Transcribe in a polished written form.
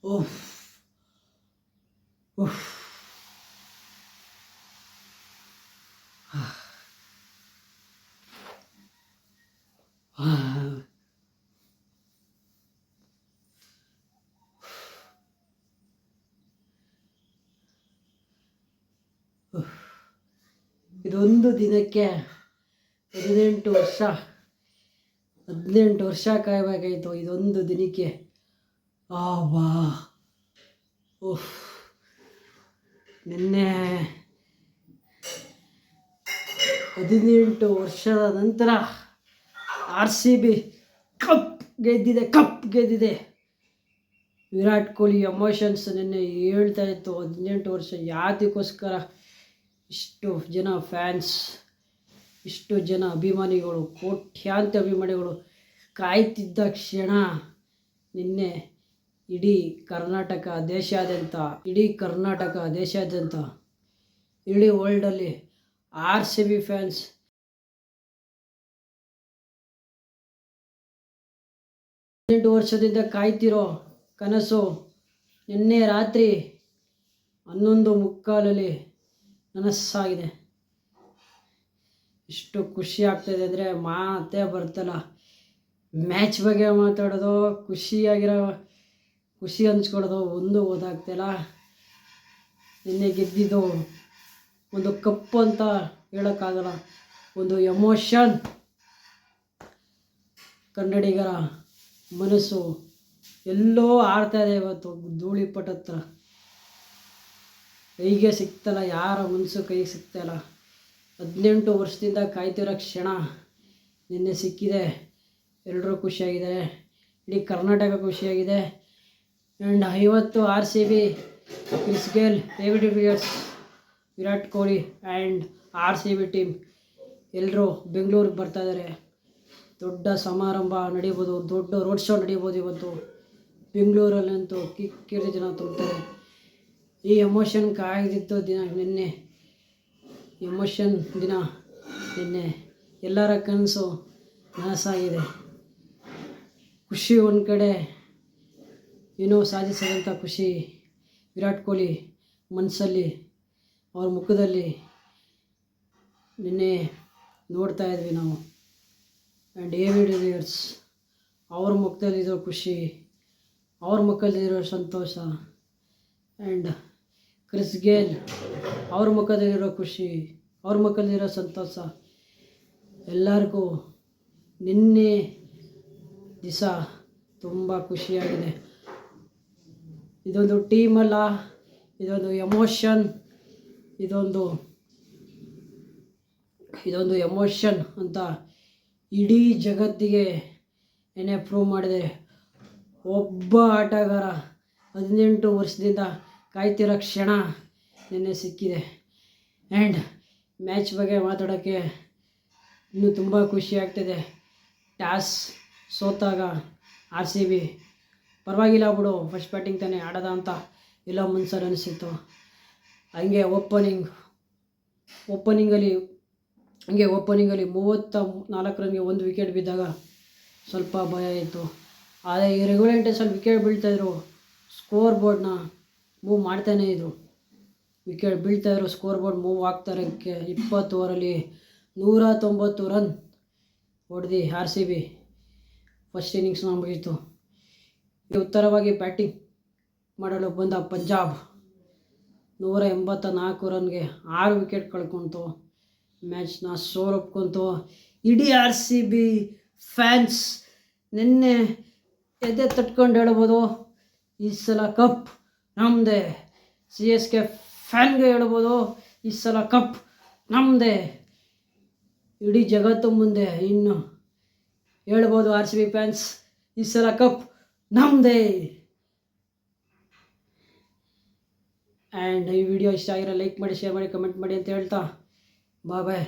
ಉಫ್ ಉಫ್ ಇದೊಂದು ದಿನಕ್ಕೆ 18 ವರ್ಷ ಕಾಯಬೇಕಾಯಿತು. ಇದೊಂದು ದಿನಕ್ಕೆ ವಾ ಓಹ್ ನಿನ್ನೆ 18 ವರ್ಷದ ನಂತರ RCB ಕಪ್ ಗೆದ್ದಿದೆ. ವಿರಾಟ್ ಕೊಹ್ಲಿ ಎಮೋಷನ್ಸ್ ನಿನ್ನೆ ಹೇಳ್ತಾ ಇತ್ತು. 18 ವರ್ಷ ಯಾತಕ್ಕೋಸ್ಕರ ಇಷ್ಟು ಜನ ಫ್ಯಾನ್ಸ್, ಇಷ್ಟು ಜನ ಅಭಿಮಾನಿಗಳು, ಕೋಟ್ಯಾಂತರ ಅಭಿಮಾನಿಗಳು ಕಾಯ್ತಿದ್ದ ಕ್ಷಣ ನಿನ್ನೆ ಇಡೀ ಕರ್ನಾಟಕ ದೇಶಾದ್ಯಂತ, ಇಡೀ ವರ್ಲ್ಡಲ್ಲಿ RCB ಫ್ಯಾನ್ಸ್ 18 ವರ್ಷದಿಂದ ಕಾಯ್ತಿರೋ ಕನಸು ನಿನ್ನೆ ರಾತ್ರಿ 11:15 ನನಸಾಗಿದೆ. ಇಷ್ಟು ಖುಷಿ ಆಗ್ತಾಯಿದೆ ಅಂದರೆ ಮಾತೇ ಬರ್ತಲ್ಲ. ಮ್ಯಾಚ್ ಬಗ್ಗೆ ಮಾತಾಡೋದು, ಖುಷಿ ಹಂಚ್ಕೊಳ್ಳೋದು ಒಂದು ಗೊತ್ತಾಗ್ತಿಲ್ಲ. ನಿನ್ನೆ ಗೆದ್ದಿದ್ದು ಒಂದು ಕಪ್ಪು ಅಂತ ಹೇಳೋಕ್ಕಾಗಲ್ಲ, ಒಂದು ಎಮೋಷನ್. ಕನ್ನಡಿಗರ ಮನಸ್ಸು ಎಲ್ಲೋ ಆಡ್ತಾಯಿದೆ ಇವತ್ತು ಧೂಳಿಪಟ ಹತ್ರ. ಕೈಗೆ ಸಿಗ್ತಲ್ಲ, ಯಾರ ಮನಸ್ಸು ಕೈಗೆ ಸಿಗ್ತಾಯಿಲ್ಲ. 18 ವರ್ಷದಿಂದ ಕಾಯ್ತಿರೋ ಕ್ಷಣ ನಿನ್ನೆ ಸಿಕ್ಕಿದೆ. ಎಲ್ಲರೂ ಖುಷಿಯಾಗಿದ್ದಾರೆ, ಇಡೀ ಕರ್ನಾಟಕ ಖುಷಿಯಾಗಿದೆ. ಆ್ಯಂಡ್ ಇವತ್ತು RCB, Chris Gayle, David Villiers, Virat Kohli and RCB team ಎಲ್ಲರೂ ಬೆಂಗಳೂರಿಗೆ ಬರ್ತಾಯಿದ್ದಾರೆ. ದೊಡ್ಡ ಸಮಾರಂಭ ನಡೀಬೋದು, ದೊಡ್ಡ ರೋಡ್ ಶೋ ನಡೀಬೋದು ಇವತ್ತು ಬೆಂಗಳೂರಲ್ಲಂತೂ. ಕಿಕ್ಕಿರಿ ಜನ ತುಂಬ್ತಾರೆ. ಈ ಎಮೋಷನ್ ಕಾಯ್ದಿದ್ದು ದಿನ ನಿನ್ನೆ, ನಿನ್ನೆ ಎಲ್ಲರ ಕನಸು ನನಸಾಗಿದೆ. ಖುಷಿ ಒಂದು ಕಡೆ, ಏನೋ ಸಾಧಿಸಿದಂಥ ಖುಷಿ ವಿರಾಟ್ ಕೊಹ್ಲಿ ಮನಸ್ಸಲ್ಲಿ, ಅವ್ರ ಮುಖದಲ್ಲಿ ನಿನ್ನೆ ನೋಡ್ತಾ ಇದ್ವಿ ನಾವು. ಆ್ಯಂಡ್ ಡೇವಿಡ್ ವಿಲಿಯರ್ಸ್ ಅವ್ರ ಮುಖದಲ್ಲಿರೋ ಖುಷಿ, ಅವ್ರ ಮುಖದಲ್ಲಿರೋ ಸಂತೋಷ. ಆ್ಯಂಡ್ ಕ್ರಿಸ್ ಗೇಲ್ ಅವ್ರ ಮುಖದಲ್ಲಿರೋ ಖುಷಿ, ಅವ್ರ ಮುಖದಲ್ಲಿರೋ ಸಂತೋಷ. ಎಲ್ಲರಿಗೂ ನಿನ್ನೆ ದಿವಸ ತುಂಬ ಖುಷಿಯಾಗಿದೆ. ಇದೊಂದು ಟೀಮಲ್ಲ, ಇದೊಂದು ಎಮೋಷನ್, ಇದೊಂದು ಎಮೋಷನ್ ಅಂತ ಇಡೀ ಜಗತ್ತಿಗೆ ಏನೇ ಪ್ರೂವ್ ಮಾಡಿದೆ. ಒಬ್ಬ ಆಟಗಾರ 18 ವರ್ಷದಿಂದ ಕಾಯ್ತಿರೋ ಕ್ಷಣ ನಿನ್ನೆ ಸಿಕ್ಕಿದೆ. ಆ್ಯಂಡ್ ಮ್ಯಾಚ್ ಬಗ್ಗೆ ಮಾತಾಡೋಕ್ಕೆ ಇನ್ನೂ ತುಂಬ ಖುಷಿ ಆಗ್ತಿದೆ. ಟಾಸ್ ಸೋತಾಗ RCB ಪರವಾಗಿಲ್ಲ ಬಿಡು, ಫಸ್ಟ್ ಬ್ಯಾಟಿಂಗ್ ತಾನೇ ಆಡೋದ ಅಂತ ಎಲ್ಲೋ ಮನ್ಸಲ್ಲಿ ಅನಿಸಿತ್ತು. ಹಂಗೆ ಓಪನಿಂಗಲ್ಲಿ 34 ರನ್ಗೆ 1 ವಿಕೆಟ್ ಬಿದ್ದಾಗ ಸ್ವಲ್ಪ ಭಯ ಇತ್ತು. ಆದರೆ ಈ ರೆಗ್ಯುಲರ್ ಟೆಸ್ಟಲ್ಲಿ ವಿಕೆಟ್ ಬೀಳ್ತಾಯಿದ್ರು, ಸ್ಕೋರ್ ಬೋರ್ಡ್ನ ಮೂವ್ ಮಾಡ್ತಾನೇ ಇದ್ರು. ವಿಕೆಟ್ ಬೀಳ್ತಾಯಿದ್ರು, ಸ್ಕೋರ್ ಬೋರ್ಡ್ ಮೂವ್ ಆಗ್ತಾರಕ್ಕೆ 20 ಓವರಲ್ಲಿ 190 ರನ್ ಹೊಡೆದು RCB ಫಸ್ಟ್ ಇನ್ನಿಂಗ್ಸ್ನ ಮುಗೀತು. ಉತ್ತರವಾಗಿ ಬ್ಯಾಟಿಂಗ್ ಮಾಡಲು ಬಂದ ಪಂಜಾಬ್ 184 ರನ್ಗೆ 6 ವಿಕೆಟ್ ಕಳ್ಕೊತು, ಮ್ಯಾಚ್ನ ಸೋಲೊಪ್ಕೊಂತು. ಇಡೀ RCB ಫ್ಯಾನ್ಸ್ ನಿನ್ನೆ ಎದೆ ತಟ್ಕೊಂಡು ಹೇಳ್ಬೋದು, ಈ ಸಲ ಕಪ್ ನಮ್ಮದೇ. CSK ಫ್ಯಾನ್ಗೆ ಹೇಳ್ಬೋದು, ಈ ಸಲ ಕಪ್ ನಮ್ಮದೇ. ಇಡೀ ಜಗತ್ತು ಮುಂದೆ ಇನ್ನು ಹೇಳ್ಬೋದು RCB ಫ್ಯಾನ್ಸ್, ಈ ಸಲ ಕಪ್ ನಮ್ಮದೇ. ಆ್ಯಂಡ್ ಈ ವಿಡಿಯೋ ಇಷ್ಟ ಆಗಿರೋ ಲೈಕ್ ಮಾಡಿ, ಶೇರ್ ಮಾಡಿ, ಕಮೆಂಟ್ ಮಾಡಿ ಅಂತ ಹೇಳ್ತಾ ಬಾಯ್.